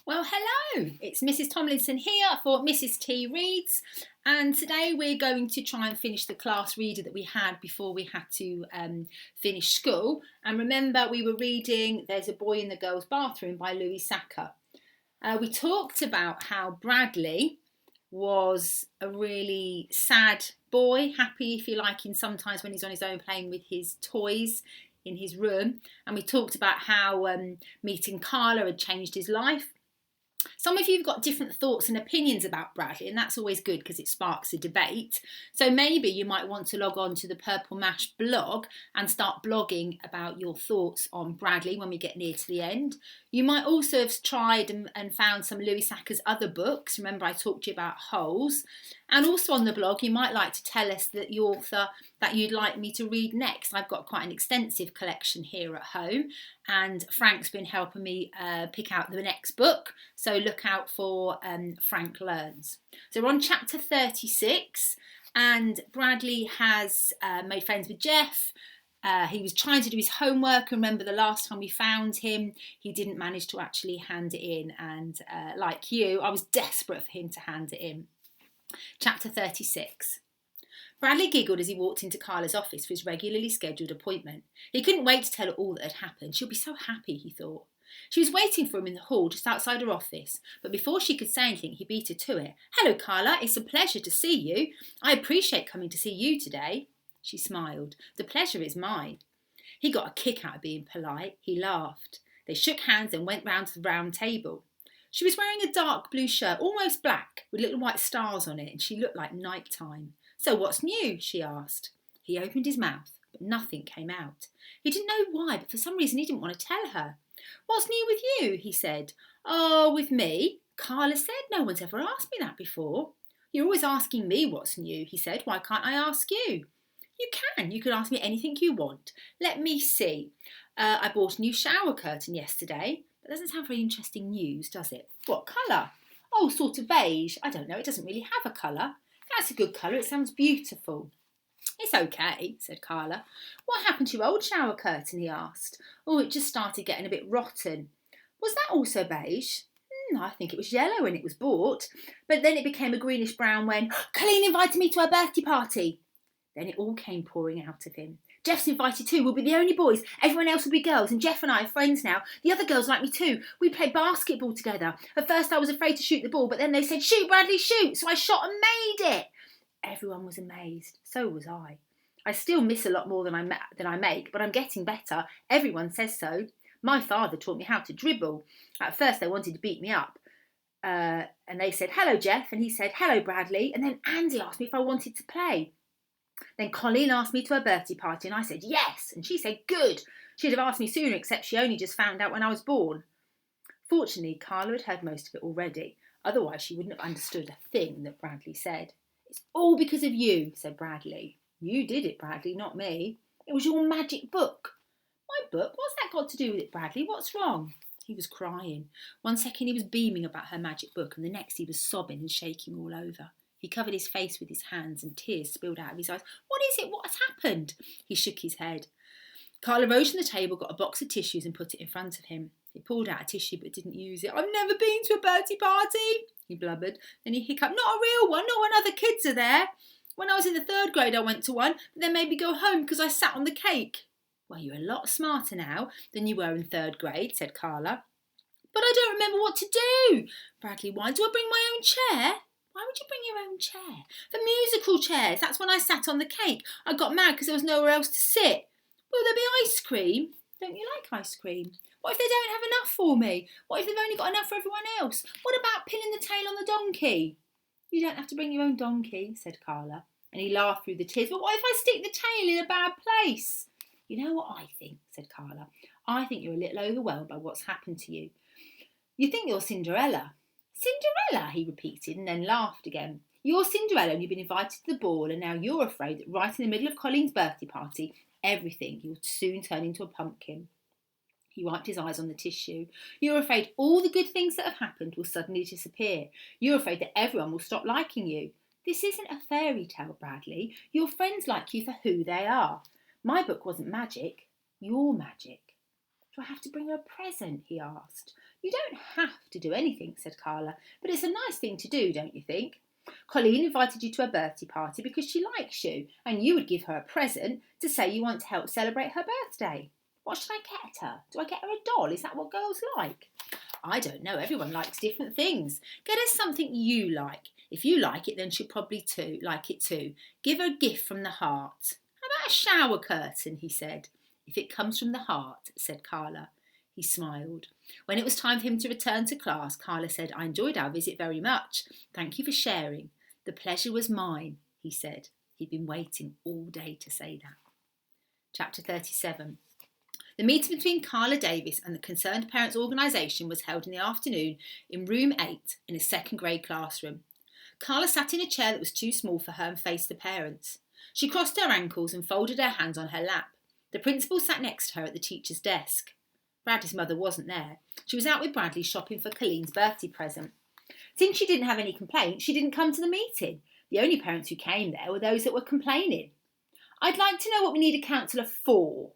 Well, hello, it's Mrs. Tomlinson here for Mrs. T Reads, and today we're going to try and finish the class reader that we had before we had to finish school. And remember, we were reading There's a Boy in the Girls' Bathroom by Louis Sachar. We talked about how Bradley was a really sad boy, happy if you like, in sometimes when he's on his own playing with his toys in his room. And we talked about how meeting Carla had changed his life. Some of you have got different thoughts and opinions about Bradley, and that's always good because it sparks a debate. So maybe you might want to log on to the Purple Mash blog and start blogging about your thoughts on Bradley when we get near to the end. You might also have tried and found some Louis Sachar's other books. Remember, I talked to you about Holes. And also on the blog, you might like to tell us that the author that you'd like me to read next. I've got quite an extensive collection here at home, and Frank's been helping me pick out the next book. So look out for Frank Learns. So we're on chapter 36, and Bradley has made friends with Jeff. He was trying to do his homework. Remember the last time we found him, he didn't manage to actually hand it in. And like you, I was desperate for him to hand it in. Chapter 36. Bradley giggled as he walked into Carla's office for his regularly scheduled appointment. He couldn't wait to tell her all that had happened. She'll be so happy, he thought. She was waiting for him in the hall just outside her office, but before she could say anything, he beat her to it. "Hello, Carla. It's a pleasure to see you. I appreciate coming to see you today." She smiled. "The pleasure is mine." He got a kick out of being polite. He laughed. They shook hands and went round to the round table. She was wearing a dark blue shirt, almost black, with little white stars on it, and she looked like night time. "So what's new?" she asked. He opened his mouth, but nothing came out. He didn't know why, but for some reason he didn't want to tell her. "What's new with you?" he said. "Oh, with me?" Carla said. "No one's ever asked me that before." "You're always asking me what's new," he said. "Why can't I ask you?" "You can. You can ask me anything you want. Let me see. I bought a new shower curtain yesterday. That doesn't sound very interesting news, does it?" "What colour?" "Oh, sort of beige. I don't know. It doesn't really have a colour." "That's a good colour. It sounds beautiful." "It's okay," said Carla. "What happened to your old shower curtain?" he asked. "Oh, it just started getting a bit rotten." "Was that also beige?" "I think it was yellow when it was bought, but then it became a greenish brown when Colleen invited me to her birthday party." Then it all came pouring out of him. "Jeff's invited too. We'll be the only boys. Everyone else will be girls, and Jeff and I are friends now. The other girls like me too. We play basketball together. At first I was afraid to shoot the ball, but then they said, 'Shoot, Bradley, shoot!' So I shot and made it." Everyone was amazed. So was I. "I still miss a lot more than I make, but I'm getting better. Everyone says so. My father taught me how to dribble. At first they wanted to beat me up. And they said, 'Hello, Jeff.' And he said, 'Hello, Bradley.' And then Andy asked me if I wanted to play. Then Colleen asked me to her birthday party and I said yes, and she said good. She'd have asked me sooner, except she only just found out when I was born." Fortunately, Carla had heard most of it already. Otherwise, she wouldn't have understood a thing that Bradley said. "It's all because of you," said Bradley. "You did it, Bradley, not me. It was your magic book." "My book? What's that got to do with it, Bradley? What's wrong?" He was crying. One second he was beaming about her magic book, and the next he was sobbing and shaking all over. He covered his face with his hands and tears spilled out of his eyes. "What is it? What has happened?" He shook his head. Carla rose from the table, got a box of tissues and put it in front of him. He pulled out a tissue but didn't use it. "I've never been to a birthday party," he blubbered. Then he hiccuped. "Not a real one, not when other kids are there. When I was in the 3rd grade I went to one, but they made me go home because I sat on the cake." "Well, you're a lot smarter now than you were in 3rd grade, said Carla. "But I don't remember what to do," Bradley whined. "Do I bring my own chair?" "Why would you bring your own chair?" "The musical chairs. That's when I sat on the cake. I got mad because there was nowhere else to sit." "Will there be ice cream?" "Don't you like ice cream?" "What if they don't have enough for me? What if they've only got enough for everyone else? What about pinning the tail on the donkey?" "You don't have to bring your own donkey," said Carla. And he laughed through the tears. "But what if I stick the tail in a bad place?" "You know what I think," said Carla. "I think you're a little overwhelmed by what's happened to you. You think you're Cinderella." "Cinderella," he repeated, and then laughed again. "You're Cinderella and you've been invited to the ball, and now you're afraid that right in the middle of Colleen's birthday party, everything will soon turn into a pumpkin." He wiped his eyes on the tissue. "You're afraid all the good things that have happened will suddenly disappear. You're afraid that everyone will stop liking you. This isn't a fairy tale, Bradley. Your friends like you for who they are. My book wasn't magic. You're magic." "Do I have to bring her a present?" he asked. "You don't have have to do anything, said Carla, but it's a nice thing to do, don't you think? Colleen invited you to a birthday party because she likes you, and you would give her a present to say you want to help celebrate her birthday. What should I get her? Do I get her a doll? Is that what girls like? I don't know. Everyone likes different things. Get her something you like. If you like it, then she'll probably like it too. Give her a gift from the heart. How about a shower curtain, he said. If it comes from the heart, said Carla. He smiled. When it was time for him to return to class, Carla said, I enjoyed our visit very much. Thank you for sharing. The pleasure was mine, he said. He'd been waiting all day to say that. Chapter 37. The meeting between Carla Davis and the Concerned Parents Organisation was held in the afternoon in room 8 in a second grade classroom. Carla sat in a chair that was too small for her and faced the parents. She crossed her ankles and folded her hands on her lap. The principal sat next to her at the teacher's desk. Bradley's mother wasn't there. She was out with Bradley shopping for Colleen's birthday present. Since she didn't have any complaints, she didn't come to the meeting. The only parents who came there were those that were complaining. I'd like to know what we need a counsellor for,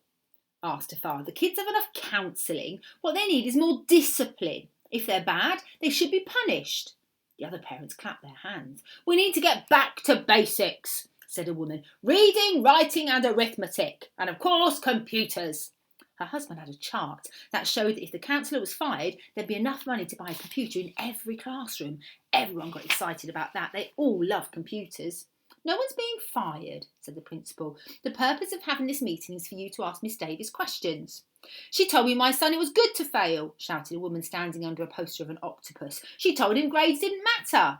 asked her father. The kids have enough counselling. What they need is more discipline. If they're bad, they should be punished. The other parents clapped their hands. We need to get back to basics, said a woman. Reading, writing and arithmetic. And of course, computers. Her husband had a chart that showed that if the counsellor was fired, there'd be enough money to buy a computer in every classroom. Everyone got excited about that. They all love computers. No one's being fired, said the principal. The purpose of having this meeting is for you to ask Miss Davis questions. She told me my son it was good to fail, shouted a woman standing under a poster of an octopus. She told him grades didn't matter.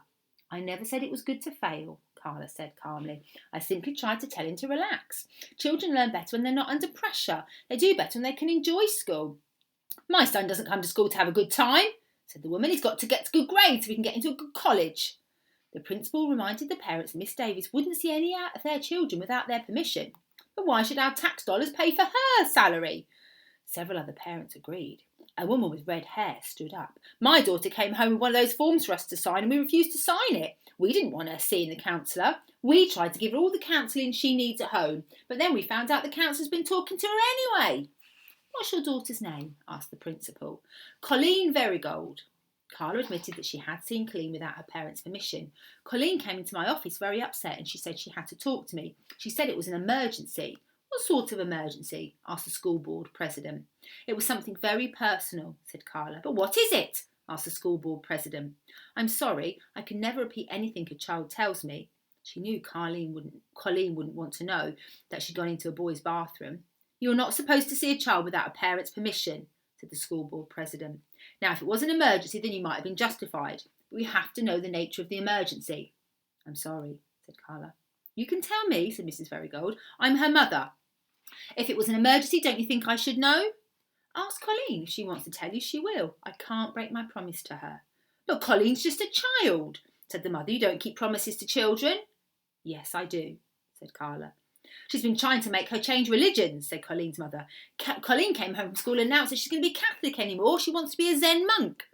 I never said it was good to fail, Carla said calmly. I simply tried to tell him to relax. Children learn better when they're not under pressure. They do better when they can enjoy school. My son doesn't come to school to have a good time, said the woman. He's got to get good grades so he can get into a good college. The principal reminded the parents that Miss Davis wouldn't see any out of their children without their permission. But why should our tax dollars pay for her salary? Several other parents agreed. A woman with red hair stood up. My daughter came home with one of those forms for us to sign and we refused to sign it. We didn't want her seeing the counsellor. We tried to give her all the counselling she needs at home, but then we found out the counsellor's been talking to her anyway. What's your daughter's name? Asked the principal. Colleen Verigold. Carla admitted that she had seen Colleen without her parents' permission. Colleen came into my office very upset and she said she had to talk to me. She said it was an emergency. What sort of emergency? Asked the school board president. It was something very personal, said Carla. But what is it? Asked the school board president. I'm sorry, I can never repeat anything a child tells me. She knew Colleen wouldn't want to know that she'd gone into a boy's bathroom. You're not supposed to see a child without a parent's permission, said the school board president. Now, if it was an emergency, then you might have been justified. But we have to know the nature of the emergency. I'm sorry, said Carla. You can tell me, said Mrs. Verigold. I'm her mother. If it was an emergency, don't you think I should know? Ask Colleen. If she wants to tell you, she will. I can't break my promise to her. But Colleen's just a child, said the mother. You don't keep promises to children. Yes, I do, said Carla. She's been trying to make her change religions, said Colleen's mother. Colleen came home from school and announced that she's going to be Catholic anymore. She wants to be a Zen monk.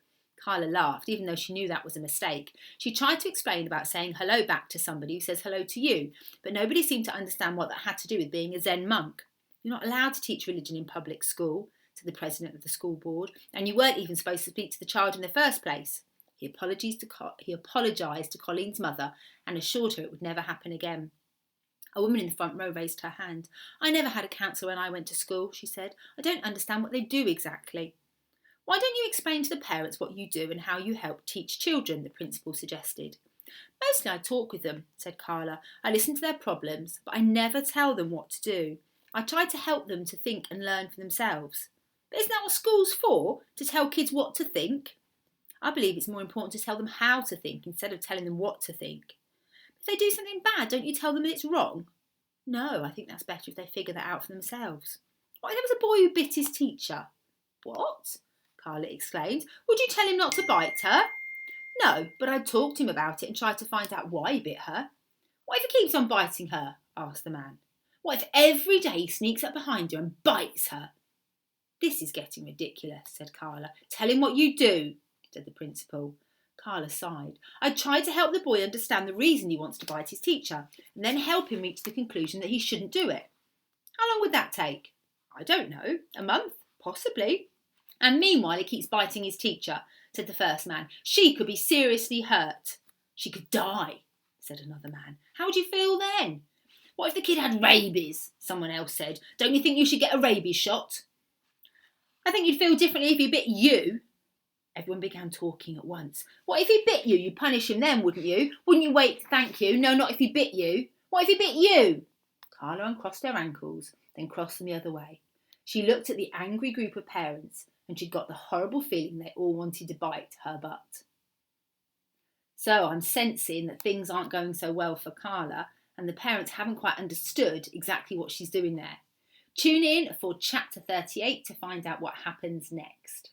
Carla laughed, even though she knew that was a mistake. She tried to explain about saying hello back to somebody who says hello to you, but nobody seemed to understand what that had to do with being a Zen monk. You're not allowed to teach religion in public school, said the president of the school board, and you weren't even supposed to speak to the child in the first place. He apologised to Colleen's mother and assured her it would never happen again. A woman in the front row raised her hand. I never had a counsellor when I went to school, she said. I don't understand what they do exactly. Why don't you explain to the parents what you do and how you help teach children, the principal suggested. Mostly I talk with them, said Carla. I listen to their problems, but I never tell them what to do. I try to help them to think and learn for themselves. But isn't that what school's for? To tell kids what to think? I believe it's more important to tell them how to think instead of telling them what to think. If they do something bad, don't you tell them that it's wrong? No, I think that's better if they figure that out for themselves. What if there was a boy who bit his teacher? What? Carla exclaimed. Would you tell him not to bite her? No, but I'd talk to him about it and try to find out why he bit her. What if he keeps on biting her? Asked the man. What if every day he sneaks up behind her and bites her? This is getting ridiculous, said Carla. Tell him what you do, said the principal. Carla sighed. I tried to help the boy understand the reason he wants to bite his teacher and then help him reach the conclusion that he shouldn't do it. How long would that take? I don't know. A month? Possibly. And meanwhile he keeps biting his teacher. said the first man. She could be seriously hurt. She could die, said another man. How would you feel then? What if the kid had rabies? Someone else said. Don't you think you should get a rabies shot? I think you'd feel differently if he bit you. Everyone began talking at once. What if he bit you? You'd punish him then, wouldn't you? Wouldn't you wait to thank you? No, not if he bit you. What if he bit you? Carla uncrossed her ankles, then crossed them the other way. She looked at the angry group of parents and she got the horrible feeling they all wanted to bite her butt. So I'm sensing that things aren't going so well for Carla and the parents haven't quite understood exactly what she's doing there. Tune in for chapter 38 to find out what happens next.